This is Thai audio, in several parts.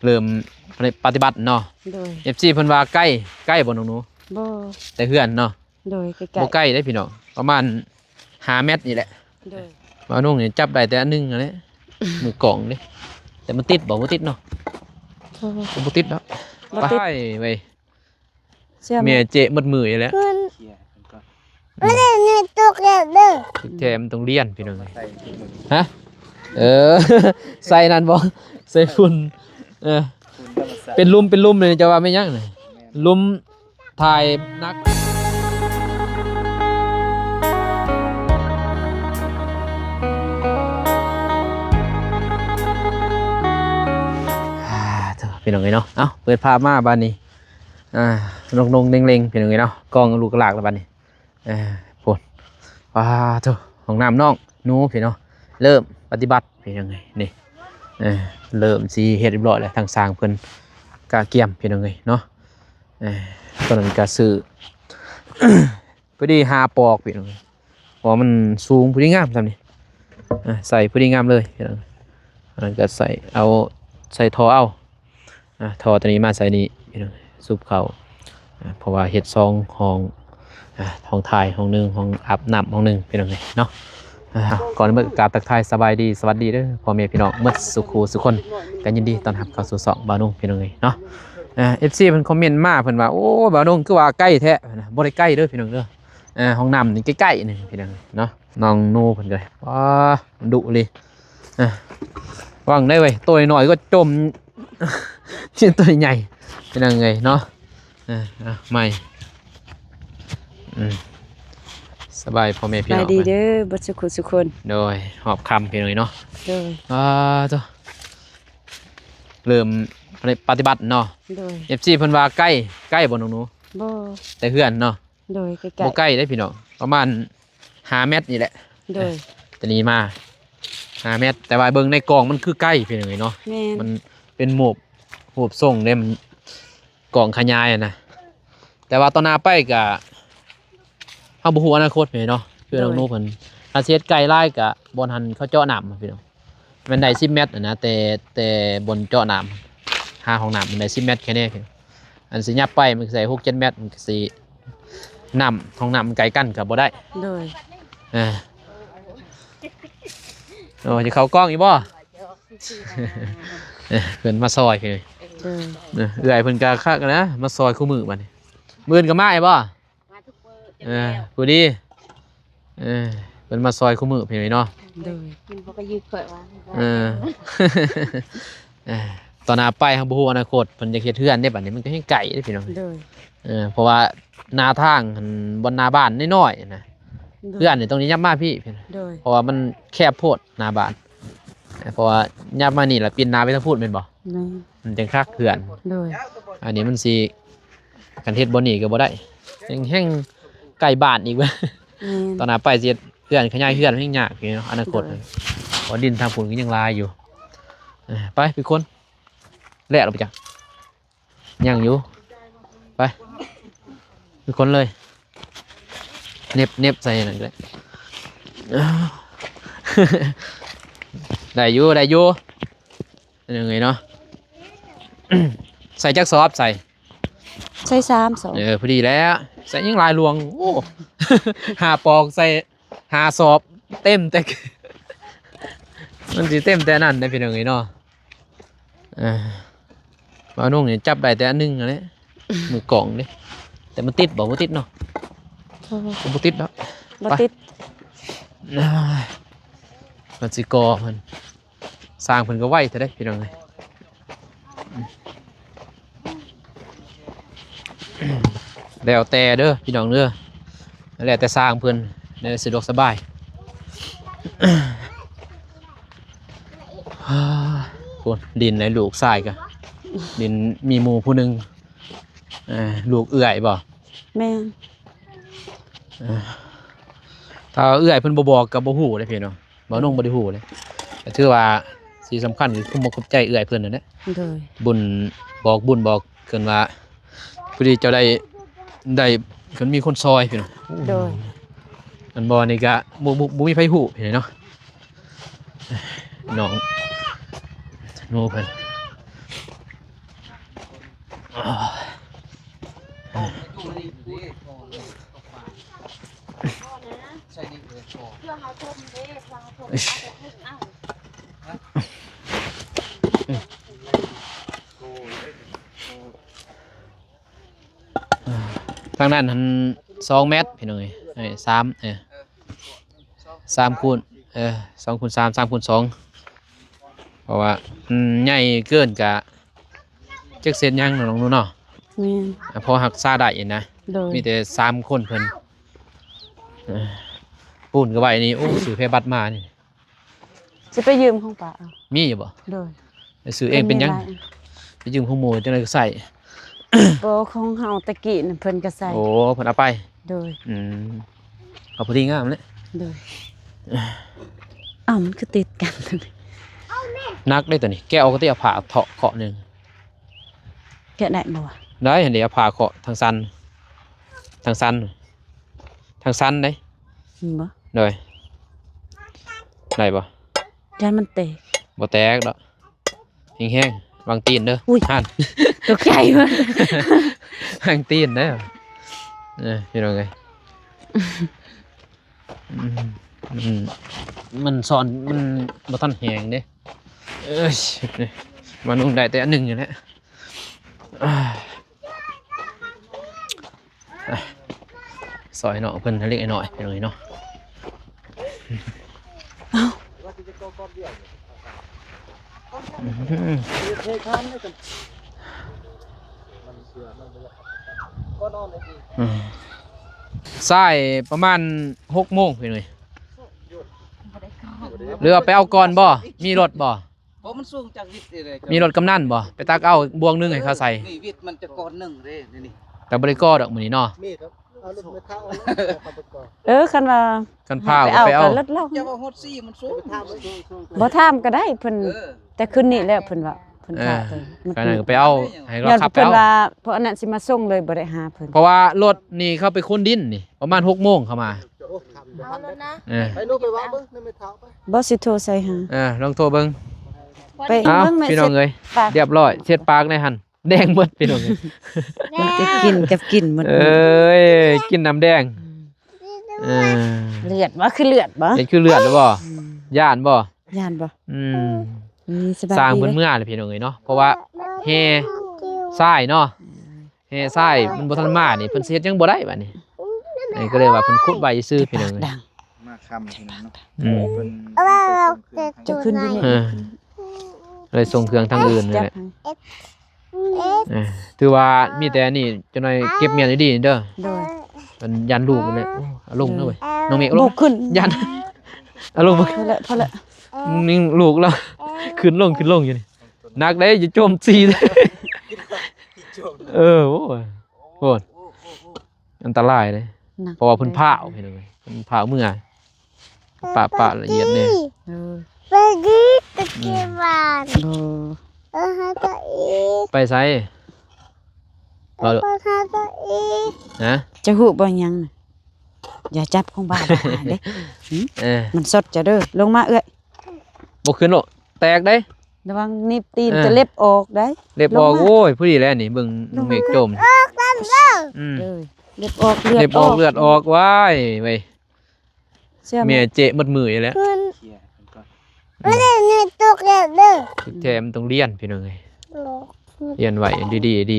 เริ่มปฏิบัติเนาะโดย FC เพิ่นว่าใกล้บ่น้องหนูบ่แต่เฮือนเนาะโดยใกล้บ่ใกล้ได้พี่น้องประมาณ5 เมตรนี่แหละโดยบ่าวนุ่งนี่จับได้แต่อันนึงนั่นแหละมือกล่องเด้แต่มันติดบ่ติดเนาะบ่ติดแล้วไปเว้ยเมียเจ๊หมดมืออยู่แล้วไม่ได้เงินตกแล้วเด้อแถมต้องเรียนพี่น้องฮะใส่นั่นบ่ใส่ฝุ่นเป็นลุ่มเลยจะว่าไม่ยังเลยลุ่มถ่ายนักพี่น้องเนาะเอ้าเปิดภาพมาบ้านนี้นงเล็งพี่น้องเนาะกองลูกหลากแล้วบ้านนี้ฝนว้าเถอะของน้ำน้องนู้พี่น้องเริ่มปฏิบัติพี่น้องนี่เริ่มสีเฮ็ดเรียบร้อยแล้วทางสร้างเพิ่นกาเกียมพี่น้องเนาะตอนนั้นกาซื้อ พอดี5 ปอกพี่น้องเพราะมันสูงพอดีงามทำนี่ใส่พอดีงามเลยพี่น้องตอนนั้นก็ใส่ทอเอาทอตัวนี้มาใส่นี่พี่น้องซุปเขาเพราะว่าเฮ็ดซองห้องห้องถ่ายห้องนึงห้องอาบน้ำห้องนึงพี่น้องเนาะก่อนเมื่อกราบทักทายสบายดีสวัสดีเด้อพ่อแม่พี่น้องเมื่อสุขคนกันยินดีต้อนรับเข้าสู่2บ่าวนุ่งพี่น้องเนาะFC เพิ่นคอมเมนต์มาเพิ่นว่าโอ้บ่าวนุ่งคือว่าใกล้แท้บ่ได้ใกล้เด้อพี่น้องเด้อห้องน้ำนี่ใกล้ๆนี่พี่น้องเนาะน้องนูเพิ่นก็ว้าดุเลยว่างได้เว้ยตัวน้อยก็จมชิ้นตัวใหญ่เป็นยังไงเนาะไม่สบายพ่อแม่พี่น้องดีเด้อบ่สุขคนโดยหอบคำพี่น้องเนาะโดยจ้ะเริ่มปฏิบัติเนาะโดย FC เพิ่นว่าใกล้บ่น้องหนูบ่แต่เฮือนเนาะโดยใกล้บ่ใกล้ได้พี่น้องประมาณ5 เมตรนี่แหละโดยจะนี้มา5 เมตรแต่ว่าเบิ่งในกล่องมันคือใกล้พี่น้องเนาะมันเป็นหมบส่งเล่มกล่องขยายนะแต่ว่าตอนหน้าไปกะเฮาบ่ฮู้อนาคตพี่เนาะคือน้องนูเพิ่นถ้าเฮ็ดไกลหลายกะบ่ทันเขาเจาะน้ำพี่น้องมันได้10 เมตรนะแต่บนเจาะน้ำหาห้องน้ำมันได้10 เมตรแค่นี้พี่อันสิยับไปมันใส่6-7 เมตรมันก็สิน้ำห้องน้ำมันไกลกันก็บ่ได้โดยโอ้จะเข้ากล้องอีบ่เพิ่นมาซอยพี่เอื้อยเพิ่นก็คักนะมาซอยคู่มือบัดนี้มื้ออื่นก็มาอีบ่ผู้ดีเพิ่นมาซอยคู่มือพี่เนาะโดยมันบ่ก็ยืดข่อยว่าตอนหน้าไปเฮาบ่ฮู้อนาคตเพิ่นจะเฮ็ดเฮือนได้บัดนี้มันก็ให้ไกลเด้พี่น้องโดยเพราะว่าหน้าทางบนหน้าบ้านน้อยๆนะเฮือนนี่ตรงนี้ยับมาพี่เพราะว่ามันแคบโพดหน้าบ้านเพราะว่ายับมานี่ล่ะปีนหน้าไปทางพูดแม่นบ่มันจังคักเฮือนโดยอันนี้มันสิกันเฮ็ดบ่นี่ก็บ่ได้แห่งใกล้บ้านอีกเว้ยตอนหน้าไปสิเฮือนขยายเฮือนให้ยากพี่เนาะอนาคตเพราะดินทางพุ่นก็ยังลายอยู่ไปพี่คนแล่ออกไปจ้ะยังอยู่ไปพี่คนเลยเน็บใส่นั่นเลยได้อยู่ยังไงเนาะใส่จักสอบใส่3 2พอดีแล้วใส่ยังลายลวงโอ้ 5 ปอกใส่5 สอบเต็มแต่ มันสิเต็มแต่นั่นได้พี่น้องเนาะบ่าวนุ่งนี่จับได้แต่อันนึงนั่นแหละมือกล่องเด้แต่มันติดบ่ติดเนาะบ่ติดแล้วบ่ติดมันสิกอมันสร้างเพิ่นก็ไว้แต่ได้พี่น้องเอ้ยแล้วแต่เด้อพี่น้องเด้อแล้วแต่สร้างเพิ่นได้สะดวกสบายคนดินในลูกทรายกะดินมีหมู่ผู้หนึงลูกเอื้อยบ่แม่ถ้าเอื้อยเพิ่นบ่บอกก็บ่ฮู้เลยพี่น้องบ่นุ่งบ่ได้ฮู้เลยแต่ถือว่าสิ่งสำคัญคือคุมใจเอื้อยเพิ่นนั่นแหละบุญบอกเกินว่าพอดีเจ้าได้เพิ่นมีคนซอยพี่น้องโดยอันบ่นี่ก็บ่มีไผฮู้พี่เนาะน้องโนเพิ่น ทางนั้น2 เมตรพี่น้องเอ้ย33คูณ2คูณ3 3คูณ2เพราะว่าใหญ่เกินกะจักเซนยังน้องๆเนาะ แม่น พอหักซาได้นะ โดย มีแต่3 คนเพิ่นปูนก็ไว้นี่โอ้ซื้อเพบัตรมานี่ สิไปยืมของป้าเอา มีอยู่บ่ โดย ไปซื้อเองเป็นยังไปยืมของหมู่จังได๋ก็ใส่ บ่ของเฮาตะกี้น่ะเพิ่นก็ใส่ โอ้เพิ่นเอาไป โดย เอาพอดีงามเลย โดยอ้าวมันคือติดกันเลย นักได้ตัวนี้แกเอาก็ติเอาผ้าเถาะเคาะหนึง แกะได้บ่วะ ได้เห็นเดี๋ยวเอาผ้าเคาะทางสันทางสันทางสันได้ บ่ เลยได้บ่ ยันมันเตะ บ่แตกดอกแห้งๆวางตีนเด้อ อุ้ย หั่น ตกใจเพิ่น วางตีนเด้อพี่น้องเอ้ยมันสอนมันบ่ทันแห้งเด้เอ้ยมันนุ่งได้แต่อันหนึงอยู่แหละซอยเนาะเพิ่นเล็กน้อยพี่น้องเอ้ยเนาะสายประมาณ6 โมงพี่หน่อยหรือเอาไปเอาก่อนบ่มีรถบ่ เพราะมันสูงจากวิทย์เลย มีรถกำนันบ่ไปตักเอาบวงหนึงให้เขาใส่ นี่วิทย์มันจะก่อนหนึ่งเลยนี่ แต่บ่ได้ก่อดอกมื้อนี้เนาะ มีครับเอาลูกไปเท้าเอาไปก่อน คันว่า กันพา ไปเอา ไปเอา ก็ลดเล่า จะว่าฮอดซี่มันสูง เท้าไปช่วง บ่ถามก็ได้เพิ่น เออ แต่คืนนี้แล้วเพิ่นว่าเพิ่นพาไป ก็นั่นก็ไปเอาให้เรา ย้อน ขับไป เพิ่น เอา ว่าเพราะอันนั้นสิมาส่งเลยบ่ได้หาเพิ่น เพราะว่ารถนี่เขาไปค้นดินนี่ประมาณ6 โมงเข้ามา โอ้ทำเดี๋ยวพันเลย เออ ไปนู่นไปว่าเบิ้งนั่นไม่เท้าไป บ่สิโทรใส่หา ลองโทรเบิ่ง ไป เอ้า เบิ่งแม่ พี่น้องเอ้ย ปาก เรียบร้อยเช็ดปากในหั่นแดงหมดพี่น้องเอ้ย มันจะกินกับกินหมด เอ้ยกินน้ำแดงเออ เลือดบ่คือเลือดบ่ เห็นคือเลือดหรือบ่ย่านบ่ ย่านบ่ ม สบาย สร้าง ดี เพิ่น เลย เมื่อเลยพี่น้องเอ้ยเนาะเพราะว่าเฮทรายเนาะเฮทรายมันบ่ทันมานี่เพิ่นสิเฮ็ดหยังบ่ได้บัดนี้นี่ก็เลยว่าเพิ่นขุดไว้ซื่อพี่น้องเอ้ย ดัง มาคำทีนั้นเนาะ อืม เป็น จะขึ้นอยู่นี่ เออเลยส่งเครื่องทางอื่นนี่ จับ แหละ ให้ ถือว่ามีแต่นี่จังหน่อยเก็บเมียนดีๆเด้อ โดย มันยันลูกนั่นแหละโอ้เอาลงเด้อเว้ยน้องเมฆเอาล บ่ ง ขึ้น ยันเอาลงมา พอละ นิ่งลูกแล้วขึ้นลงอยู่นี่นักได้อย่าโจมตีเลยโอ้ยโหดอันตรายเลย หนัก เพราะว่าเพิ่นผ่าเอาพี่น้องเอ้ยเพิ่นผ่าเมื่อปะละเอียดเนี่ย เออ ไปดีตะกี้บ้าน บ่ หาตัวอี ไปไสรอดู หาตัวอี นะ จะฮู้บ่หยังน่ะอย่าจับของบ้านหาเด้ มันสดจะเด้อลงมาเอ้ย บ่ขึ้นหรอกแตกได้ ระวังนิบตีนจะเล็บออกได้ เล็บออกโอ้ยผู้ดีแล้วนี่เบิ่งน้องเมฆจมอืม เด้อเล็บออกเลือ เล็ ด บออกเลือดออกว้ายเว้ย เชื่อไหม เมียเจ๊หมดมืออยู่แล้ว คุณ เขียเป็นก่อน ไม่ได้ในตุกเลยเด้อ แถมต้องเรียนพี่น้องเอ้ย โลก เรียนไว้ดี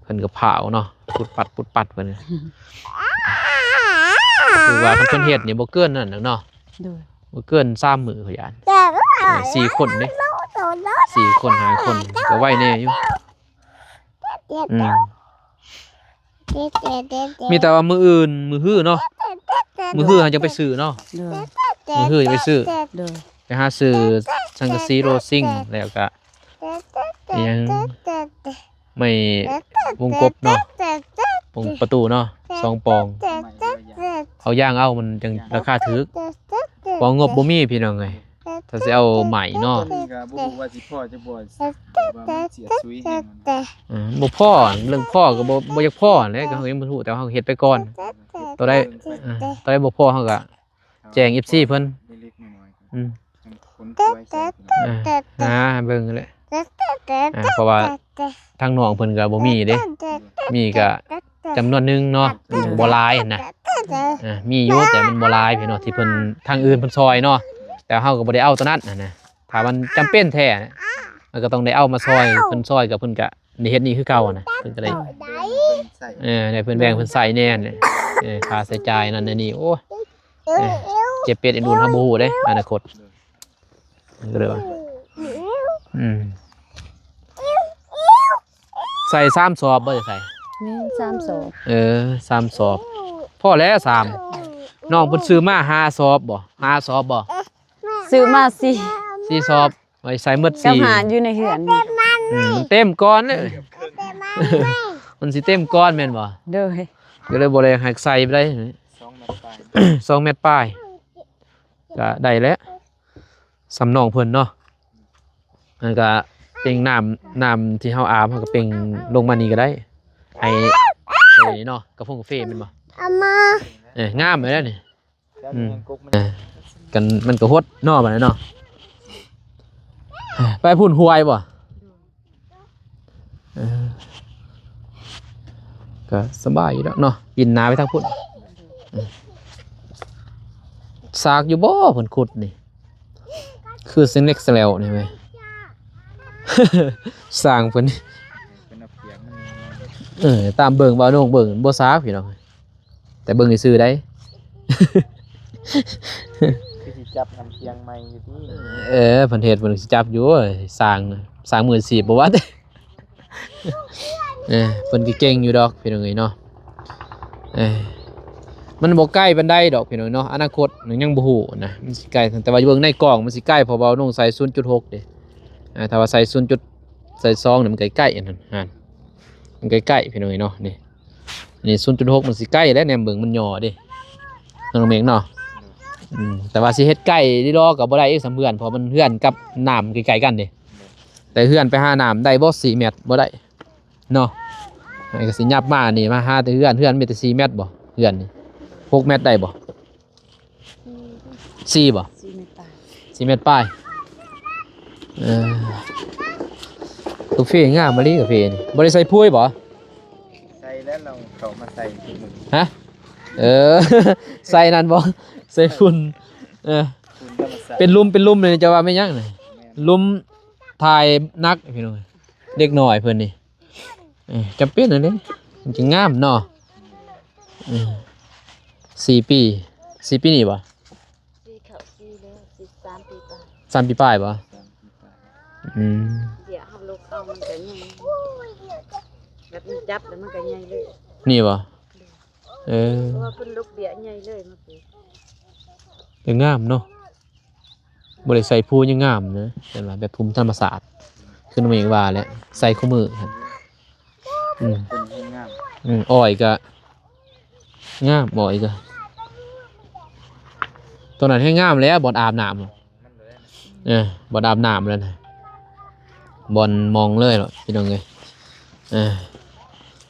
เพิ่นก็เผาเนาะปุดปัดเพิ่นคือว่าเพิ่นเฮ็ดนี่บ่เกินนั่นเนาะ เด้อ บ่เกิน3 มื้อเขาย่าน แต่ก็ 4 คนเด้ โตโต 4 คน5 คนก็ไว้แน่อยู่ เด็ด อืม เด็ดเด็ดเด็ด มีแต่ว่ามื้ออื่นมื้อฮื้อเนาะมื้อฮื้อเราจะไปซื้อเนาะ เด้อ มื้อฮื้อจะไปซื้อ เด้อ ไปหาซื้อสังกะสีโรซิ่งแล้วก็อิหยังไม่วงกบเนาะวงประตูเนาะ2 ปองเอาย่างเอามันจังราคาถูกปองงบบ่มีพี่น้องเอ้ยถ้าสิเอาใหม่เนาะ นี่ก็บ่รู้ว่าสิพ่อจะบ่ว่ามันเสียซุยแฮงมัน บ่พ่อเรื่องพ่อก็บ่อยากพ่อแหละก็เฮายังบ่รู้แต่ว่าเฮาเฮ็ดไปก่อนตัวใดตัวใดบ่พ่อเฮาก็แจ้ง FC เพิ่น เล็กๆน้อยๆ อืม คนป่วยใส่ หาเบิ่งนั่นแหละ เพราะว่าทางน้องเพิ่นก็บ่มีเด้มีก็จำนวนหนึงเนาะบ่หลายหั้นนะมีอยู่แต่มันบ่หลายพี่เนาะที่เพิ่นทางอื่นเพิ่นซอยเนาะแต่เฮาก็บ่ได้เอาตัวนั้นนะถ้ามันจำเป็นแท้มันก็ต้องได้เอามาซอยเพิ่นซอยกับเพิ่นก็ได้เฮ็ดนี่คือเก่านะเพิ่นก็ได้ ใส่ ได้เพิ่นแบ่งเพิ่นใส่แน่นค่าใช้จ่ายนั่นนี่โอ้เจ็บเป็ดอีดูนเฮาบ่ฮู้เด้อนาคตก็เลยว่าใส่3ซอบบ่ได้ใส่ นี่3ศอก 3ซอบพอแล้ว3น้องเพิ่นซื้อมา5ซอบบ่5ซอบบ่ ซื้อมาสิ 4ซอบไว้ใส่หมด กับหา 4 อยู่ในเหือน มันเต็มก้อนเลยมันสิเต็มก้อนแม่นบ่ เด้อ ก็เลยบ่ได้ให้ใส่ไปได้ 2 เมตรปลาย 2 เมตรปลายก็ได้แล้วสำนองเพิ่นเนาะมันก็เป็นน้ำที่เฮาอาบเฮาก็เป็นลงมานี่ก็ได้ให้ใส่เนาะกาแฟแม่นบ่ อามา งามเลยแล้วนี่ แล้วมีกุ๊กมัน กันมันก็ฮดเนาะบัดนั้นเนาะไปพุ่นหวยบ่ก็สบายอยู่แล้วเนาะกินนาไปทางพุ่นซากอยู่บ่เพิ่นขุดนี่คือเส้นเล็กแล้วนี่เว้ย สร้างเพิ่น เป็นเอาเปียกมัน ตามเบิ่งบ่น้องเบิ่งบ่ซากพี่น้องแต่เบิ่งซื่อๆได้ คือสิจับน้ำเพียงใหม่อยู่ที่ เพิ่นเฮ็ดเพิ่นสิจับอยู่สร้างมือสีบ่ว่าแต่ เพิ่นก็เก่งอยู่ดอกพี่น้องเอ้ยเนาะมันบ่ใกล้ปานใดดอกพี่น้องเนาะอนาคตยังบ่ฮู้นะมันสิใกล้แต่ว่าเบิ่งในกล่องมันสิใกล้เพราะว่าน้องใส่ 0.6 เด้ถ้าว่าใส่ใส่2นี่มันใกล้ๆอันนั้นมันใกล้ๆพี่น้องเอ้ยเนาะนี่อันนี้ 0.6 มันสิใกล้แล้วแนมเบิ่งมันย่อเด้น้องเมงเนาะแต่ว่าสิเฮ็ดใกล้ดิดอกก็บ่ได้อีกสำเพื่อนเพราะมันเฮือนกับน้ำใกล้ๆกันเด้แต่เฮือนไปหาน้ำได้บ่4 เมตรบ่ได้เนาะไอ้ก็สิยับมานี่มาหาแต่เฮือนมีแต่4 เมตรบ่เฮือนนี่6 เมตรได้บ่4บ่ 4 เมตรปลายกาแฟงามมะลิกาแฟนี่บ่ได้ใส่ถ้วยบ่ ใส่แล้วเราเข้ามาใส่ถุงมือ ฮะใส่นั่นบ่ใส่ฝุ่นคุณก็มาใส่ เป็นลุ่มเลยจะว่าไม่ยังเลยลุ่มถ่ายนักพี่น้องเด็กหน่อยเพิ่นนี่จำเป็นอันนี้มันจะงามเนาะ4 ปีนี่บ่ 4เข้า4แล้ว13ปีป่ะ 3 ปีปลายบ่ เดี๋ยวเฮาลูกเอามันก็ใหญ่แบบมันจับแล้วมันก็ใหญ่เลย นี่บ่เพราะว่าเพิ่นลูกเบี้ยใหญ่เลยมาปี เป็นงามเนาะบ่ได้ใส่ผู้ยังงามนะแต่ว่าแบบภูมิธรรมศาสตร์คือน้องเองว่าแหละใส่คู่มือครับเป็นให้งาม อ้อยก็งามอ้อยก็ตัวนั้นให้งามแล้วบ่อนอาบน้ำ มันเลย บ่อนอาบน้ำแล้วนะบ่อนมองเลยหรอพี่น้องเอ้ย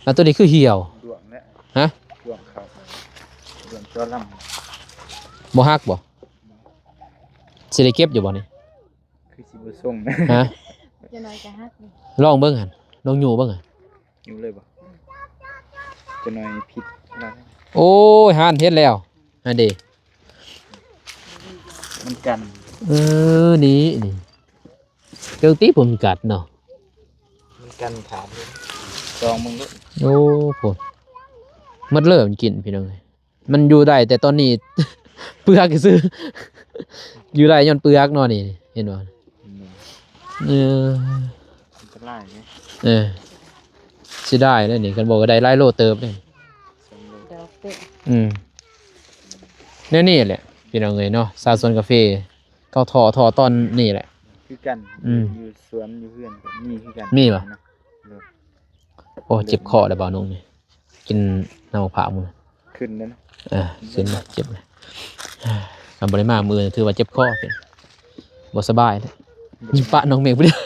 แล้วตัวนี้คือเหี่ยว ดวงแล้ว ฮะ ดวงเขาดวงตัวล บ่ฮักบ่สิได้เก็บอยู่บ่นี่ ำคือสิบส่งนะ ฮะ จะน้อยก็ฮักนี่ ลองเบิ่งหั่นลองอยู่เบิ่งหั่น อยู่เลยบ่จะหน่อยผิดอะไร โอ้ยห่านเฮ็ดแล้วอันเด้ มันกัน นี่เจ้าตีผมกัดเนาะ มันกันขาดเลยจองมึงด้วย โอ้ผมมันเริ่มกินพี่น้องเอ้ยมันอยู่ได้แต่ตอนนี้ เปลือกซื้อ อยู่ได้ย้อนเปลือกเนาะนี่เห็นบ่มันจะไล่ไหม สิได้แล้วนี่กันบอกว่าได้หลายโลเติบนี่ ดอกเตะ แน่นี่แหละพี่น้องเอ้ยเนาะซาซอนกาแฟเขาถอตอนนี่แหละ คือกัน อืม อยู่สวนอยู่เพื่อนก็มีคือกัน มีปะ นะเออ โอ้เจ็บคอแล้วบ่าวนุ่งนี่กินน้ำมะพร้าวมื้อ ขึ้นแล้วนะ เส้นเจ็บเลยทำบริมามือถือว่าเจ็บคอเป็นบ่สบายเลยยิงปะน้องเมฆไปเดียว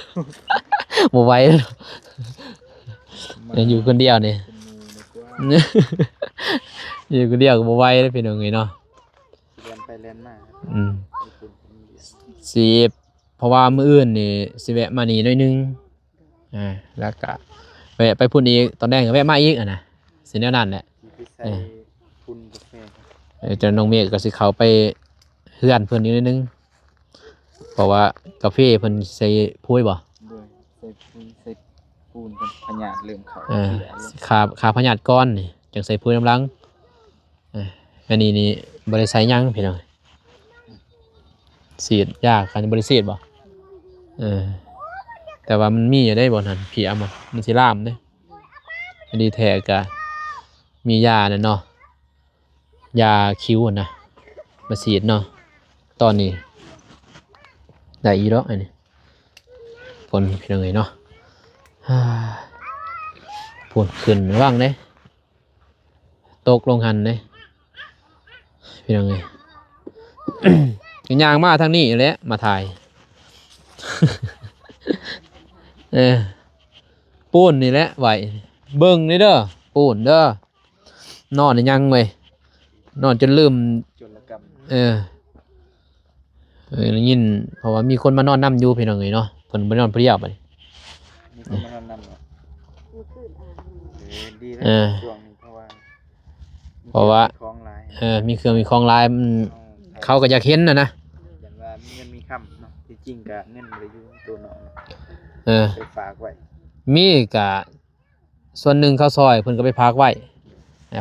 บ่ไหวแล้วอยู่คนเดียวนี่ เป็นงูเลยกว่า อยู่คนเดียวก็บ่ไหวเลยพี่น้องเอ้ยเนาะ เรียนไปเรียนมา อืม ญี่ปุ่นเป็นเรียน 10 เพราะว่ามื้ออื่นนี่สิแวะมานี่หน่อยนึงแล้วก็แวะไปพุ่นอีกตอนแรกก็แวะมาอีกนะสิแนวนั้นแหละ ที่ไปใส่ปุนกาแฟครับ เจาน้องเมฆก็สิเข้าไปเฮือนเพิ่นอยู่นิดนึงเพราะว่ากาแฟเพิ่นใส่พุ้ยบ่ ด้วยใส่ปุนใส่ปูนกันพญาติเริ่มเข้า อ่า เสียแล้ว ขาพญาติก้อนนี่จังใส่พุ้ยน้ำลังอันนี้นี่บ่ได้ใส่หยังพี่น้องสีดยากคันบ่ได้สีดบ่แต่ว่ามันมีอยู่ได้บ่นั่นเพียมันสิลามเด้อันนี้แท้ก็มียานั่นเนาะยาคิ้วนะมาฉีดเนาะตอนนี้ได้อีดอกอันนี้ฝนพี่น้องเอ้ยเนาะฝนขึ้นระวังเด้ตกลงหันเด้พี่น้องเอ้ย ย่างมาทางนี้แหละมาถ่าย ปูนนี่แหละไหวเบิ่งนี่เด้อปูนเด้อนอนยังเว้ยนอนจนลืม จุลกรรม ได้ยินเพราะว่ามีคนมานอนนํอยู่พี่น้องเอ้ยเนาะเพิ่นบ่นอนเปรี้ยวบัดนี้ มีคนมานำเหรอดีแล้ว เออ ช่วงนี้เพราะว่า เพราะว่า ของหลาย มีเครื่องมีของลายมันเขาก็อยากเห็นนะ อย่างว่ามีเงินมีคำเนาะที่จริงก็เงินบ่ได้อยู่ในตัวน้องไปฝากไว้ มีกะส่วนหนึ่งเข้าซอยเพิ่นก็ไปพักไว้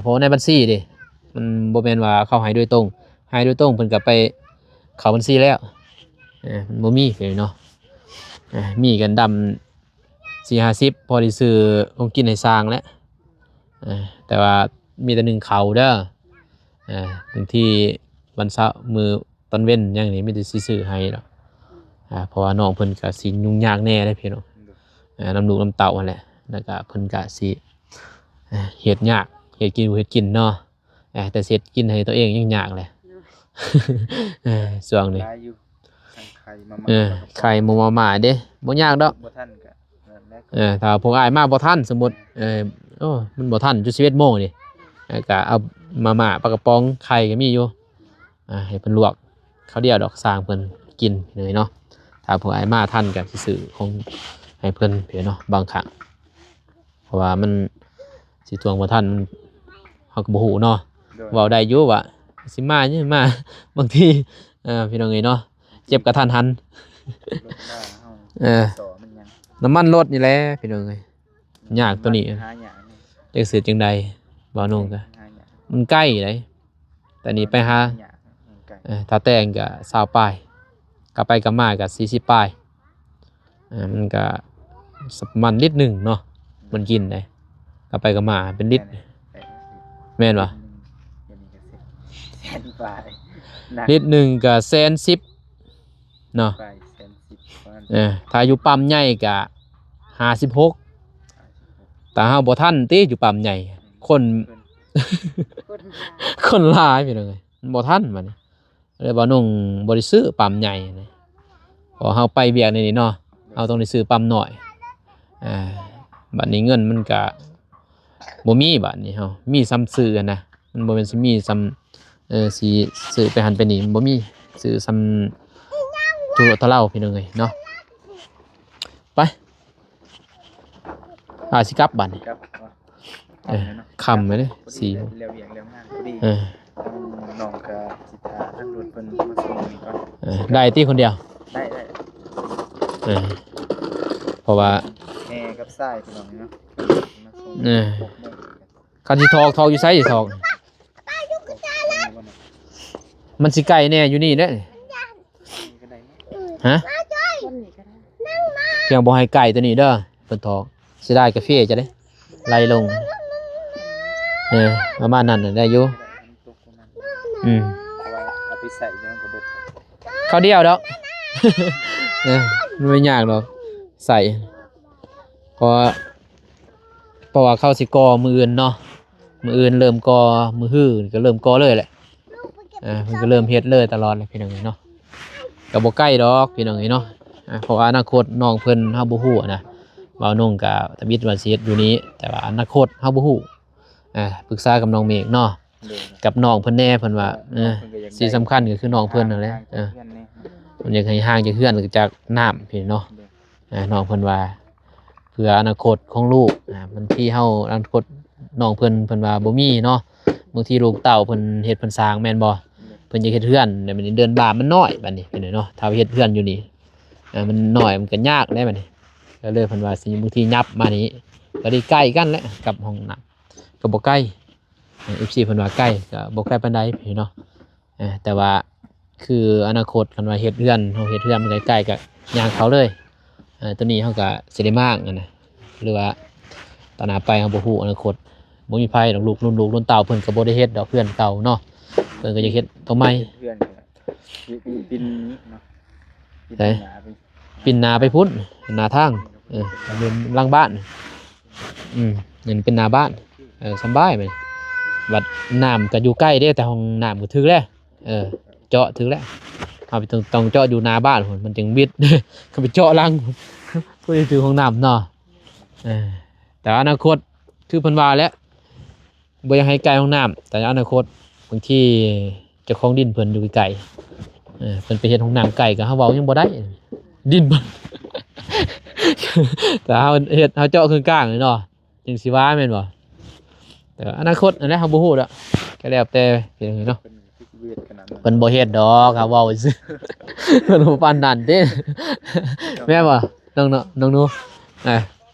เพราะว่าในบัญชีดิมันบ่แม่นว่าเข้าให้โดยตรงให้โดยตรงเพิ่นก็ไปเข้าบัญชีแล้วมันบ่มีเลยเนาะมีกันดำ4-50พอได้ซื้อของกินให้สร้างแล้วแต่ว่ามีแต่หนึ่งเขาเด้อบางทีวันเสาร์มื้อตอนเว้นอย่างนี้มีแต่สิซื้อให้ดอกเพราะว่าน้องเพิ่นก็สิยุ่งยากแน่เด้พี่น้องน้ำลูกน้ำเต้านั่นแหละแล้วก็เพิ่นก็สิเฮ็ดยากเฮ็ดกินเนาะแต่เฮ็ดกินให้ตัวเองยังยากเลยช่วงนี้ หลายอยู่ทั้งไข่มา ไข่หมูมาม่าเด้บ่ยากดอก บ่ทันก็นั่นแหละ ถ้าพวกอ้ายมาบ่ทันสมมุติมันบ่ทันจุด11 โมงนี่ก็เอามาม่าปลากระป๋องไข่ก็มีอยู่ให้เพิ่นลวกเขาวเดียวดอกสร้างเพิ่นกินเลยเนาะถ้าพวกอ้ายมาทันก็สิซื้อของให้เพิ่นเพียเนาะบางครั้งเพราะว่ามันสิทวงบ่ทันมันเฮาก็บ่ฮู้เนาะ เว้าได้อยู่ว่าสิมาเนี่ยมาบางทีพี่น้องเอ้ยเนาะเจ็บกระทันหัน รถหน้าเฮาต่อมันยัง น้ำมันรถนี่แหละพี่น้องเอ้ยยากตัวนี้ หาหยังนี่ จักสิจังใดบ่นุ่งก็ หาหยัง มันใกล้เลยแต่นี่ไปหา หยังไก่ ถ้าแต่งก็20ปลายกลับไปกลับมาก็40ปลายมันก็ประมาณลิตรหนึงเนาะมันกินได้กลับไปกลับมาเป็นลิตรแม่นบ่ เดี๋ยวนี้ก็แสนปลายหนัก ลิตรหนึงก็110,000เนาะ ปลายแสนสิบประมาณ ถ้าอยู่ปั๊มใหญ่ก็56แต่เฮาบ่ทันติอยู่ปั๊มใหญ่คน คนหลายพี่น้องเอ้ยมันบ่ทันบัดนี้เลยบ่นุ่งบ่ได้ซื้อปั๊มใหญ่นะพอเฮาไปเวียกนี่เนาะเฮาต้องได้ซื้อปั๊มน้อยบัดนี้เงินมันก็บ่มีบัดนี้เฮามีซ้ำซื้อนะมันบ่แม่นสิมีซ้ำสิซื้อไปหันไปนี่มันบ่มีซื้อซ้ำทุเท่าเล่าพี่น้องเอ้ยเนาะไปสิกลับบัดนี้ ครับว่า ค่ำเลยเด้ พอดี สี่ เร็วเวียงเร็วงานพอดี เออ น้องก็สิทาทางรถเพิ่นมาส่งนี่ก่อน ได้ที่คนเดียว ได้ เพราะว่า แห่กับทรายพี่น้องเนาะมาส่ง เออ 6 โมง คันสิทอกอยู่ไสสิทอกมันสิไกลแน่อยู่นี่เด้ ก็ได้เนาะ ฮะเพียงบ่ให้ไก่ตัวนี้เด้อเพิ่นทอกสิได้กาแฟจะได้ไล่ลงประมาณนั้นน่ะได้อยู่ ตกประมาณ อืม เพราะว่าเอาไปใส่เดี๋ยวมันก็เบิด ข้าวเดียวดอก มันไม่ยากดอกใส่เพราะว่าเข้าสิกอมืออื่นเนาะมืออื่นเริ่มกอมือฮื้อก็เริ่มกอเลยแหละมันก็เริ่มเฮ็ดเลยตลอดเลยพี่น้องเนาะก็บ่ใกล้ดอกพี่น้องเนาะเพราะว่าอนาคตน้องเพิ่นเฮาบ่ฮู้นะบ่าวนุ่งก็ตะบิดว่าสิเฮ็ดอยู่นี้แต่ว่าอนาคตเฮาบ่ฮู้ปรึกษากับน้องเมฆเนาะ เด้อ กับน้องเพิ่นแน่เพิ่นว่าสิสำคัญก็คือน้องเพิ่นนั่นแหละ เพื่อนนี่ มันอยากให้ห่างจากเพื่อนจากน้ำพี่เนาะน้องเพิ่นว่าเพื่ออนาคตของลูกมันที่เฮาอนาคตน้องเพิ่นว่าบ่มีเนาะบางทีลูกเต้าเพิ่นเฮ็ดเพิ่นสร้างแม่นบ่เพิ่นอยากเฮ็ดเฮือนแต่มันเดินบ้านมันน้อยบัดนี้เป็นไงเนาะถ้าเฮ็ดเฮือนอยู่นี่มันน้อยมันก็ยากได้บัดนี้ก็เลยเพิ่นว่าสิบางทียับมานี้ก็ได้ใกล้กันแหละกับห้องน้ำก็บ่ใกล้ FC เพิ่นว่าใกล้ก็บ่ใกล้ปานใดพี่เนาะแต่ว่าคืออนาคตคันว่าเฮ็ดเฮือนเฮาเฮ็ดเฮือนมันใกล้ๆกับย่างเขาเลยตัวนี้เฮาก็สิได้มากนะหรือว่าตอนหน้าไปเฮาบ่ฮู้อนาคตบ่มีไผดอกลูกรุ่นเต่าเพิ่นก็บ่ได้เฮ็ดดอกเพื่อนเก่าเนาะเพิ่นก็จะเฮ็ดตัวใหม่ เพื่อนก็ปินเนาะ ไหน ปิ่นหน้าไปพุ่นหน้าทางเป็นหลังบ้านนั่นเป็นหน้าบ้านสำบายไหมบัดน้ำก็อยู่ใกล้เด้แต่ห้องน้ำก็ถึกแล้วเจาะถึกแล้วเอาไปต้องเจาะอยู่หน้าบ้านพุ่นมันจึงบิด ก็ไปเจาะหลัง เพื่อถือห้องน้ำเนาะแต่อนาคตคือเพิ่นว่าแล้วบ่อยากให้ไกลห้องน้ำแต่อนาคตบางทีเจ้าของดินเพิ่นอยู่ไกลเพิ่นไปเฮ็ดห้องน้ำไกลก็เฮาเว้ายังบ่ได้ดินเพิ่น แต่เฮาเฮ็ดเฮาเจาะครึ่งกลางเลยเนาะจังสิว่าแม่นบ่แต่อนาคตอันนั้นเฮาบ่ฮู้ดอกก็แล้วแต่เป็นจังซี่เนาะ เป็นเวียดขนาดนั้น เพิ่นบ่เฮ็ดดอกครับเว้าซื่อ เพิ่นบ่ปานนั้นเด้ แม่นบ่น้องเนาะน้องหนู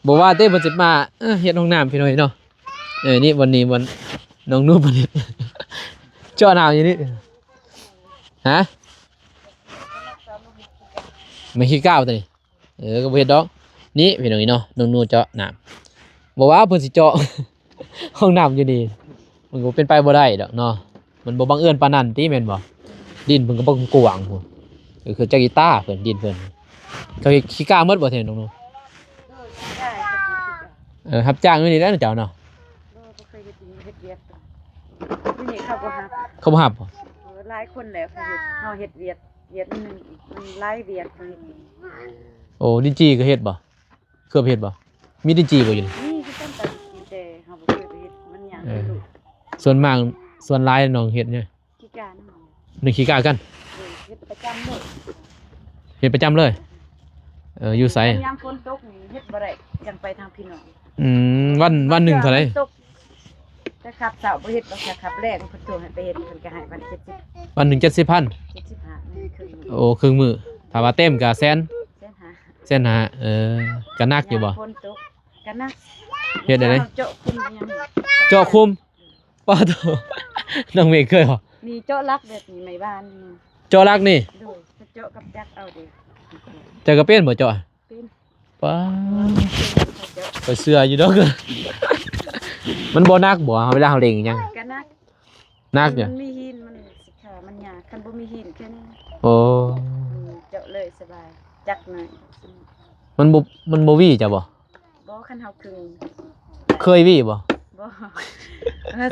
บ่ว่าเด้เพิ่นสิมาเฮ็ดห้องน้ำพี่น้อยเนาะนี่วันนี้วันน้องหนูเพิ่นเฮ็ด เจาะน้ำอยู่นี่ฮะไม่ขี้ก้าวตัวนี้ก็บ่เฮ็ดดอกนี่พี่น้องนี่เนาะน้องหนูเจาะน้ำบ่ว่าเพิ่นสิเจาะ ห้องน้ำอยู่นี่มันก็เป็นไปบ่ได้ดอกเนาะมันบ่บังเอิญปานนั้นติแม่นบ่ดินเพิ่นก็บ่กว้างพุ่นก็คือจักกีตาร์เพิ่นดินเพิ่นเขาเฮ็ดขี้ก้าหมดบ่แท้น้องหนูรับจ้างอยู่นี่แหล้วเจ้าเนาะเขาบ่รับบ่ หลายคนแล้วเฮาเฮ็ดเวียดนึงมันหลายเวียดเฮ็ด โอ้ดินจีก็เฮ็ดบ่เคยไปเฮ็ดบ่มีดินจีบ่อยู่นี่ นี่คือต้นตาลแต่เฮาบ่เคยไปเฮ็ดมันยากไปลูก ส่วนมากส่วนหลายน้องเฮ็ดเนี่ย ขี้การ นึกขี้ก้ากัน เฮ็ดประจำเลย เฮ็ดประจำเลยอยู่ไส ยามฝนตกนี่เฮ็ดบ่ได้จังไปทางพี่น้อง วันหนึงเท่าไหร่ แต่ขับเสาบ่เฮ็ดบ่ขับแรกเพิ่นโทรให้ไปเฮ็ดเพิ่นก็ให้วัน70 วันหนึง70,000 75นี่คือ โอ้ครึ่งมื้อถ้าว่าเต็มก็แสน เส้นหา ก็นักอยู่บ่ ฝนตกก็นัก เฮ็ดได้ได เจาะคุมยัง เจาะคุมป้าโต น้องเมฆเคยบ่ นี่เจาะลักแบบนี้ไม่บ้านนี่ เจาะรักนี่ โดยถ้าเจาะกับจักเอาเด้ เจะก็เป็นบ่เจาะ เป็น ป้า เจาะ ก็เชื่ออยู่ดอก มันบ่นักบ่เวลาเฮาเล็งหยัง ก็นัก นักเนี่ย มันมีหินมันสิขามันยากคันบ่มีหินแค่นี้ โอ้ เจาะเลยสบายจักหน่อย มันบ่วี่จ้ะบ่ บ่คันเฮาครึ่ง เคยวี่บ่ บ่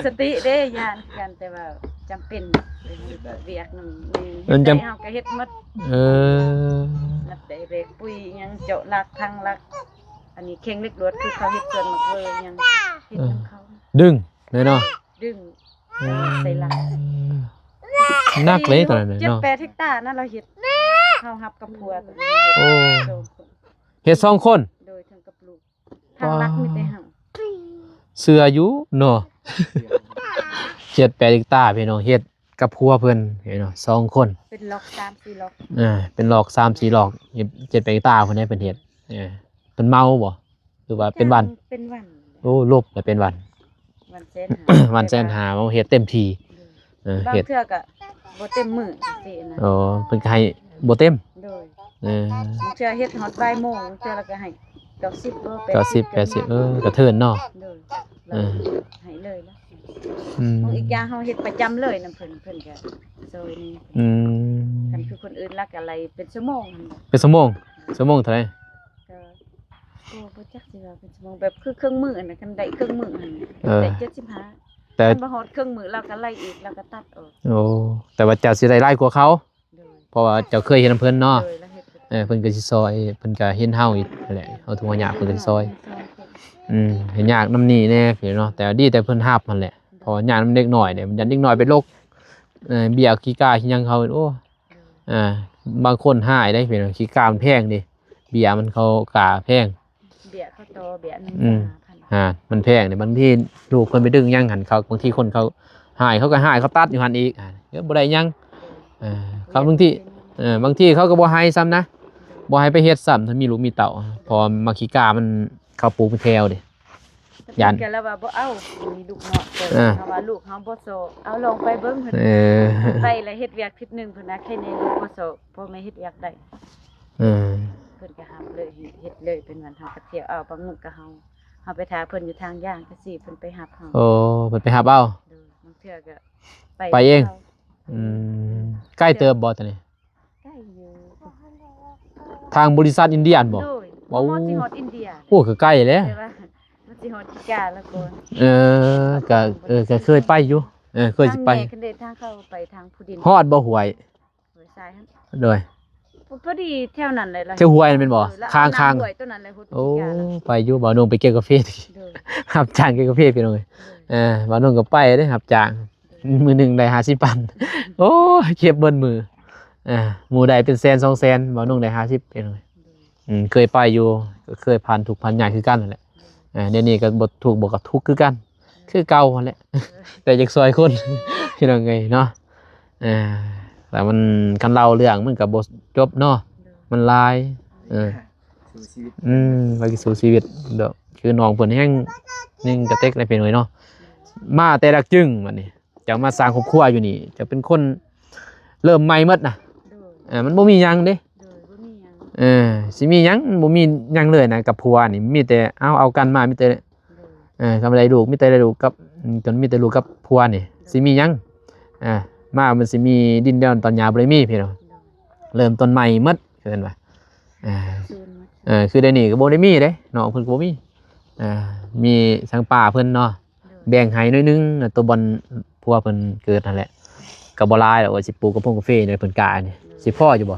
สติเด้ยานกันแต่ว่าจำเป็นเวียกนึงเฮาก็เฮ็ดหมด เออ นับได้เบรกปุ๋ยยังเจาะลักทางลัก อันนี้เข่งเล็กลวดคือเขาเฮ็ดส่วนมักเวอยังเฮ็ดของเขา ดึงเลยเนาะ ดึงใส่ลัก นักเลยตอนนั้นเนาะ 7-8เฮกตาร์นั่นเราเฮ็ดเฮารับกับผัวตัวนี้ โอ้ โดย เฮ็ด2คน โดยถึงกับลูกทางลักมีแต่เฮา เสื้ออยู่เนาะ 7-8 ฮกตาร์พี่น้องเฮ็ดกับผัวเพิ่นพี่น้อง2คน เป็นล็อก3-4ล็อก เป็นหลอก3-4หลอก7-8 ฮกตาร์เพิ่นให้เพิ่นเฮ็ดเพิ่นเมาบ่หรือว่าเป็นวัน เป็นวัน โอ้ลบแล้วเป็นวัน วันเส้น วันแสนหาเอาเฮ็ดเต็มที่ บาง เฮ็ด เทื่อก็บ่เต็มมื้อสินะ อ๋อเพิ่นก็ให้บ่เต็ม โดย เออบ างเทื่อเฮ็ดฮอดบ่ายโมงบางเทื่อแล้วก็ให้90บ่90 80กระเทินเนาะ โดย เออ ให้เลยละ อืม บางอีกอย่างเฮาเฮ็ดประจำเลยนำเพิ่นก็ซอยนี่ อืม คันคือคนอื่นลักอะไรเป็นชั่วโมงหั่นน่ะ เป็นชั่วโมงเท่าไหร่ ก็บ่จักสิว่าเป็นชั่วโมงแบบคือเครื่องมืออันน่ะคันได้เครื่องมือหั่น เออ ได้75 แต่ คันบ่ฮอดเครื่องมือเราก็ไล่อีกแล้วก็ตัดออก โอ้แต่ว่าเจ้าสิได้หลายกว่าเขา โดย เพราะว่าเจ้าเคยเห็นเพิ่นเนาะ โดยแล้วเฮ็ด เพิ่นก็สิซอยเพิ่นก็เห็นเฮาอีกนั่นแหละเฮาทุกอย่างเพิ่นก็สิซอยเห็นยากนำนี่แน่พี่เนาะแต่ดีแต่เพิ่นรับมันแหละเพราะยากนำเด็กน้อยเนี่ยมันยันเด็กน้อยเป็นโรคเบี้ยขี้กาขี้หยังเขาโอ้ บางคนหายได้พี่น้องขี้กามแพงดิเบียร์มันเขากาแพง เบียร์เขาโตเบียร์1,500 มันแพงเนี่ยบางทีลูกคนไปดึงยังหันเขาบางทีคนเขาหายเขาก็หายเขาตัดอยู่หันอีกเยอะบ่ได้ยังเขาบางทีบางทีเขาก็บ่ให้ซ้ำนะบ่ให้ไปเฮ็ดซ้ำถ้ามีลูกมีเต่าพอมาขี้กามันเขาปลูกเป็นแถวดิ ยัน แกแล้วว่าบ่เอามีลูกเนาะเพิ่นเขาว่าลูกเฮาบ่โซเอาลองไปเบิ่งเพิ่นไปแล้วเฮ็ดเวียกทิศนึงเพิ่นน่ะแค่นี้ลูกบ่โซพ่อแม่เฮ็ดเวียกได้ เออ เพิ่นก็หับเลยเฮ็ดเลยเป็นวันเฮาก็เที่ยวเอาบางมื้อก็เฮาไปท่าเพิ่นอยู่ทางย่างก็สิเพิ่นไปหับเฮา โอ้เพิ่นไปหาเอา เด้อบางเทื่อก็ ไปเอง ขา ใกล้เติบบ่ตอนนี้ ใกล้อยู่ ทางบริษัทอินเดียนบ่ โดย ว้าว มอสิฮอดอินเดีย โอ้ก็ใกล้แล้ว แต่ว่ามันสิฮอดอีกาแล้วก่อน ก็เคยไปอยู่เคยสิไป ทางแม่คันเดินทางเข้าไปทางผู้ดิน ฮอดบ่หวย หวยทรายหั่น โดย พอดีแถวนั้นเลยล่ะ เที่ยวหวยนั่นเป็นบ่ แล้ว ข้าง น้ำหวยตัวนั้นเลยฮอด โอ้ อีกาแล้ว ไปอยู่บ่าวนุ่งไปเก็บกาแฟ โดย รับจ้างเก็บกาแฟพี่น้องเอ้ยบ่าวนุ่งก็ไปเด้รับจ้างมื้อหนึงได้50 ปันโอ้ยเก็บเบิดมือหมู่ใดเป็นแสน2แสนบ่าวนุ่งได้50พี่น้องเอ้ยเคยไปอยู่ก็เคยผ่านทุกข์ผ่านยากคือกันนั่นแหละเดี๋ยวนี้ก็บ่ทุกข์บ่ก็ทุกข์คือกัน คือเก่าหั่นแหละ แต่อยากซอยคน พี่น้องไงเนาะแต่มันคันเล่าเรื่องมันก็บ่จบเนาะมันหลายสู่ชีวิต ไปสู่ชีวิตเด้อคือน้องเพิ่นแฮงนึงกระเต็กได้เป็นหน่อยเนาะมาแต่ดักจึงบัดนี้จะมาสร้างครอบครัวอยู่นี่จะเป็นคนเริ่มใหม่หมดน่ะ โดย มันบ่มีหยังเด้ โดยบ่มีหยัง สิมีหยังบ่มีหยังเลยนะกับผัวนี่มีแต่เอากันมามีแต่ โดย ทำอะไรลูกมีแต่ได้ลูกกับจนมีแต่ลูกกับผัวนี่สิมีหยังมามันสิมีดินแดนตอนยาบ่ได้มีพี่น้อง โดย เริ่มต้นใหม่หมดคือกันว่า ซูนมา คือเดี๋ยวนี้ก็บ่ได้มีเด้น้องเพิ่นก็บ่มีมีทางป่าเพิ่นเนาะ โดย แบ่งให้หน้อยนึงตัวบอลผัวเพิ่นเกิดนั่นแหละก็บ่หลายดอกว่าสิปลูกกระพงกาแฟในเพิ่นกานี่สิพออยู่บ่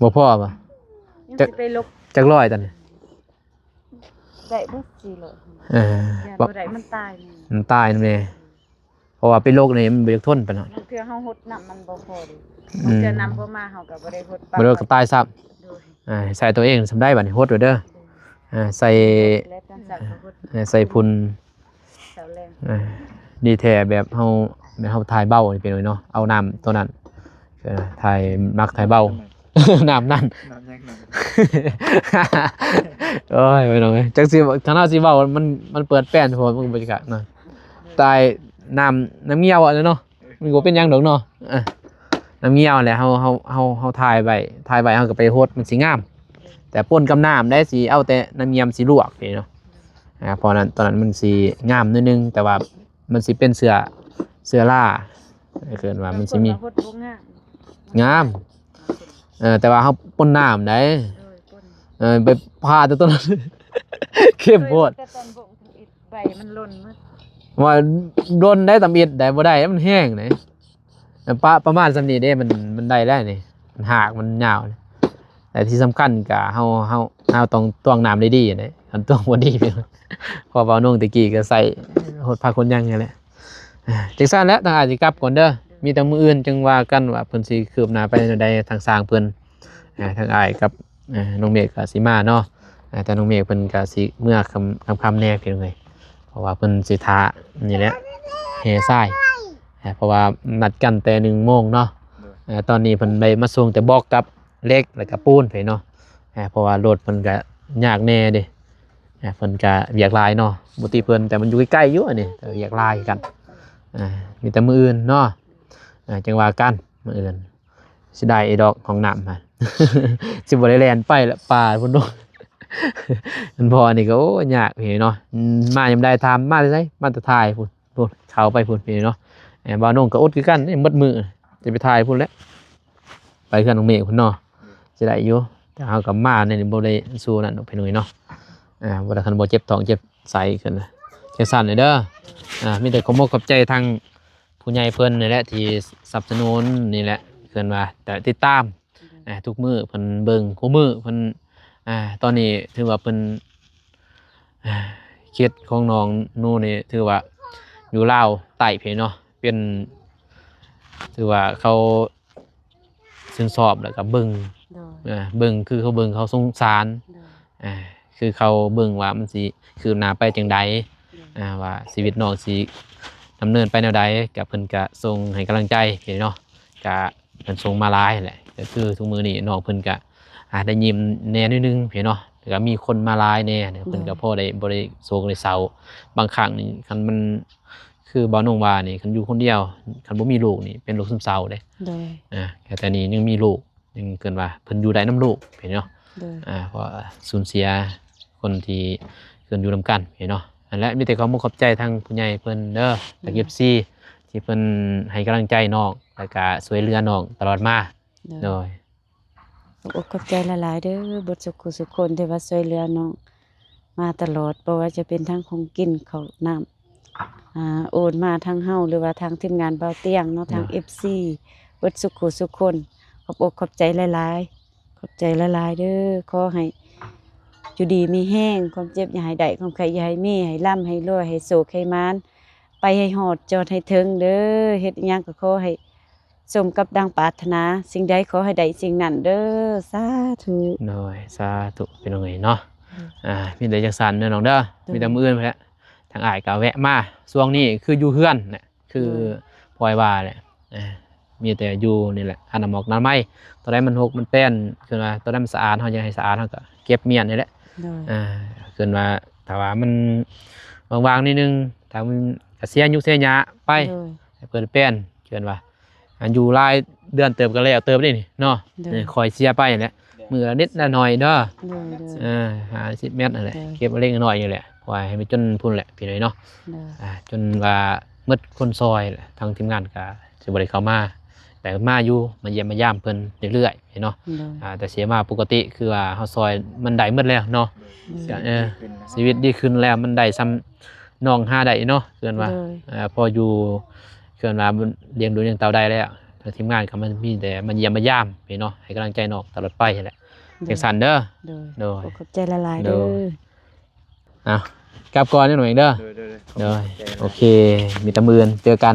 บ่ บ่พอบ่ ยังสิไปลบ จักร้อยตอนนี้ ได้บ่4โล เออ อย่า บ่ บ่ได้มันตายนี่ มันตายนั่นแหละเพราะว่าเป็นโรคนี่มันบ่อยากทนปานนั้น บางเทื่อเฮาหดน้ำมันบ่พอดิบางเทื่อน้ำบ่มาเฮาก็บ่ได้หด บ่ได้ก็ตายซ้ำ โดย ใส่ตัวเองสำได้บัดนี้โฮดไว้เด้อใส่ และจังสักก็หด ใส่พุ่น เสาแรง ดีแท้แบบเฮาถ่ายเบ้านี่เป็นเลยเนาะเอาน้ำตัวนั้นถ่ายมักถ่ายเบ้า น้ำนั่น น้ำแยกหนึ่ง โอ้ยไปหน่อยจังสิทางหน้าสิเว้ามันเปิดแป้นพอมันบรรยากาศหน่อยตายน้ำเงี้ยวอ่ะเนาะมันก็เป็นหยังดอกเนาะน้ำเงี้ยวแหละเฮาถ่ายไว้เฮาก็ไปโฮดมันสิงาม แต่ป่นกับน้ำได้สิเอาแต่น้ำเยี่ยมสิลวกพี่เนาะเพราะนั้นตอนนั้นมันสิงามนิดนึงแต่ว่ามันสิเป็นเสื้อล่าเกินว่ามันสิมี บางคนบ่งาม แต่ว่าเฮาป่นน้ำได้ โดยคน ไปพาแต่ต้นนั้น เข้มโพด แต่ตอนบ่งอิดใบมันหล่นหมด ว่าโดนได้ตำอิดได้บ่ได้มันแห้งไหนประมาณสำนี้เด้มันได้แล้วนี่มันหากมันยาวนี่แต่ที่สำคัญก็เฮาต้องตวงน้ำได้ดีนะคันตวงบ่ดีพี่พอเว้าน้องตะกี้ก็ใส่หดผ้าคนยังนี่แหละจังซั่นแหล้วทางอาจสิกลับก่อนเด้อมีแต่มื้ออื่นจึงว่ากันว่าเพิ่นสิคืบหน้าไปในใดทางสร้างเพิ่นทางอ้ายกับน้องเมฆก็สิมาเนาะแต่น้องเมฆเพิ่นก็สิเมื่อค่ำๆแน่พี่น้องเอ้ยเพราะว่าเพิ่นสิท้านี่แหละแห่ทรายเพราะว่านัดกันแต่ 1 โมงเนาะตอนนี้เพิ่นได้มาส่งแต่บอกกับเหล็กแล้วก็ปูนไปเนาะเพราะว่ารถเพิ่นก็ยากแน่เด้เพิ่นก็เวียกหลายเนาะบ่ติเพิ่นแต่มันอยู่ใกล้ๆอยู่อันนี้แต่เวียกหลายกันมีแต่มื้ออื่นเนาะจังว่ากันมื้ออื่นสิได้ไอ้ดอกของน้ำมา สิบ่ได้แล่นไปละป่าพุ่นโด มันพอนี่ก็โอ้ยากพี่เนาะมายามใดถามมาได้ไสมาแต่ถ่ายพุ่นเข้าไปพุ่นพี่เนาะบ่าวน้องก็อดคือกันหมดมื้อจะไปถ่ายพุ่นแหละไปเฮือนน้องเมฆพุ่นเนาะสิได้อยู่แต่เฮาก็มาเนี่ยบ่ได้สู้นั่นดอกพี่น้อยเนาะบ่ได้คันบ่เจ็บท้องเจ็บไสขึ้นนะจังซั่นเด้อมีแต่ขอบอกขอบใจทางผู้ใหญ่เพิ่นนี่แหละที่สนับสนุนนี่แหละเพิ่นว่าแต่ติดตามทุกมื้อเพิ่นเบิ่งคู่มื้อเพิ่นตอนนี้ถือว่าเพิ่นเคสของน้องนู่นนี่ถือว่าอยู่ลาวใต้พี่เนาะเป็นถือว่าเขา ซึ่งสอบแล้วก็เบิ่ง โดย เบิ่งคือเขาเบิ่งเขาสงสาร โดย คือเขาเบิ่งว่ามันสิคืบหน้าไปจังใดว่าชีวิตน้องสิดำเนินไปแนวใดก็เพิ่นก็ส่งให้กำลังใจพี่เนาะก็เพิ่นส่งมาหลายแหละก็คือทุกมื้อนี้น้องเพิ่นก็ได้ยิ้มแหน่นิดนึงพี่เนาะแล้วก็มีคนมาหลายแหน่เพิ่นก็พอได้บ่ได้โศกได้เศร้าบางครั้งนี่คันมันคือบ่น้องว่านี่คันอยู่คนเดียวคันบ่มีลูกนี่เป็นโรคซึมเศร้าเด้ โดย แต่นี่ยังมีลูกยังเกินว่าเพิ่นอยู่ได้น้ำลูกพี่เนาะ โดย เพราะสูญเสียคนที่เกินอยู่นำกันเห็นเนาะอันและมีแต่ความขอบใจทางผู้ใหญ่เพิ่นเด้อจาก FC ที่เพิ่นให้กำลังใจน้องแล้วก็ช่วยเหลือน้องตลอดมาโดย อกขอบใจหลายๆเด้อบ่สุขสุขคนที่ว่าช่วยเหลือน้องมาตลอดบ่ว่าจะเป็นทั้งของกินข้าวน้ำโอนมาทางเฮาหรือว่าทางทีมงานเบาเตียงเนาะทาง FC เบิดสุขสุขคนขอบอกขอบใจหลายๆขอบใจหลายๆเด้อขอให้อยู่ดีมีแห้งความเจ็บอย่าให้ได้ความไข้อย่าให้มีให้ร่ำให้รวยให้โศกให้มานไปให้ฮอดจอดให้ถึงเด้อเฮ็ดอิหยังก็ขอให้สมกับดังปรารถนาสิ่งใดขอให้ได้สิ่งนั้นเด้อสาธุ โดยสาธุเป็นยังไงเนาะมีแต่จังซั่นเด้อน้องเด้อมีแต่มื้ออื่นพุ่นแหละทางอ้ายก็แวะมาช่วงนี้คืออยู่เฮือนน่ะคือพลอยว่าแหละมีแต่อยู่นี่แหละอันน้ำหมอกน้ำไม้ตอนใดมันหกมันแป้นคือว่าตอนใดมันสะอาดเฮาอยากให้สะอาดเฮาก็เก็บเมียนนี่แหละ โดย คือว่าถ้าว่ามันวางๆนิดนึงถ้ามันก็เสียยุเสียหยาไป โดย ให้เพิ่นเปลี่ยนคือว่าอยู่รายเดือนเติบก็แล้วเติบได้นี่เนาะ โดย คอยเสียไปนั่นแหละมื้อละนิดละหน่อยเด้อ โดยโดย 50 เมตรนั่นแหละ โดย เก็บเล็กน้อยอยู่แหละปล่อยให้มันจนพุ่นแหละพี่น้อยเนาะ โดย จนว่าหมดคนซอยแหละทางทีมงานก็สิบ่ได้เข้ามาแต่มาอยู่มาเยี่ยมมาย่ามเพิ่นเรื่อยๆเนาะ โดย แต่เสียมาปกติคือว่าเฮาซอยมันได้หมดแล้วเนาะ ชีวิตดีขึ้นแล้วมันได้ซ้ำน้อง5ได้เนาะเกินว่า โดย พออยู่เกินว่าเลี้ยงดูเลี้ยงเต่าได้แล้วทางทีมงานก็มันมีแต่มันเยี่ยมมาย่ามพี่เนาะให้กำลังใจน้องตลอดไปนั่นแหละจังซั่นเด้อ โดย โดย ขอบใจหลายๆเด้อ อ้าวกลับก่อนนิดหน่อยเด้อ โดย โอเคมีแตะมือนเจอกัน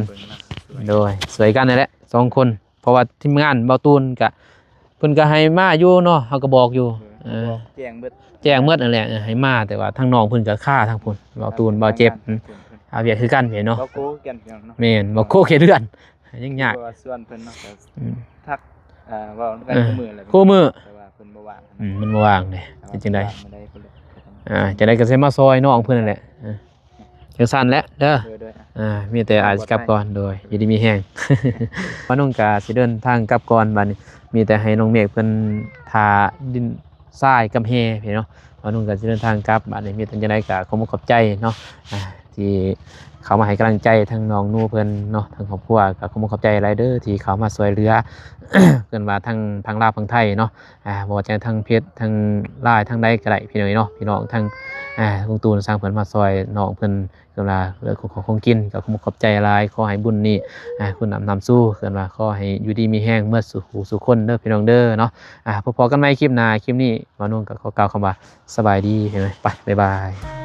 โดยสวยกันนั่นแหละ2คนเพราะว่าทีมงานเบาตูนก็เพิ่นก็ให้มาอยู่เนาะเฮาก็บอกอยู่ แจ้งเบิด แจ้งเมื่อนั่นแหละให้มาแต่ว่าทางน้องเพิ่นก็ฆ่าทางพุ่นเบาตูนเบาเจ็บเอาเวียกคือกันเห็นเนาะ เบาโก้กันเนาะ แม่นบ่โคเขเดือนยังยาก ว่าส่วนเพิ่นเนาะก็ อืม ทักว่ากันคู่มืออะไร คู่มือ แต่ว่าเพิ่นบ่ว่าง มันบ่ว่างเด้เป็นจังได๋ บ่ได้เพิ่นเลย จังได๋ก็สิมาซอยน้องเพิ่นนั่นแหละจังซั่นแหละเด้อ โดย มีแต่อาจสิกลับก่อนโดยอยู่ดีมีแฮง ว่าน้องก็สิเดินทางกลับก่อนบัดนี้มีแต่ให้น้องเมฆเพิ่นทาดินทรายกำแพพี่เนาะว่าน้องก็สิเดินทางกลับบัดนี้มีแต่จังได๋ก็ขอบใจเนาะที่เขามาให้กำลังใจทางน้องนูเพิ่นเนาะทางครอบครัวก็ขอบใจหลายเด้อที่เขามาช่วยเหลือ เพิ่นว่าทางลาวทางไทยเนาะบ่ว่าจะทางเพชรทางลาวทางใดก็ได้พี่น้องเนาะพี่น้องทางลุงตูนสร้างเพิ่นมาช่วยน้องเพิ่นเพิ่นว่าเรื่องของกินก็ขอบใจหลายขอให้บุญนี้คุณนำสู้เพิ่นว่าขอให้อยู่ดีมีแรงเมื่อสู่คนเด้อพี่น้องเด้อเนาะพบกันใหม่คลิปหน้าคลิปนี้มานุ่งก็ขอกล่าวคำว่าสบายดีเห็นไหมไปบ๊ายบาย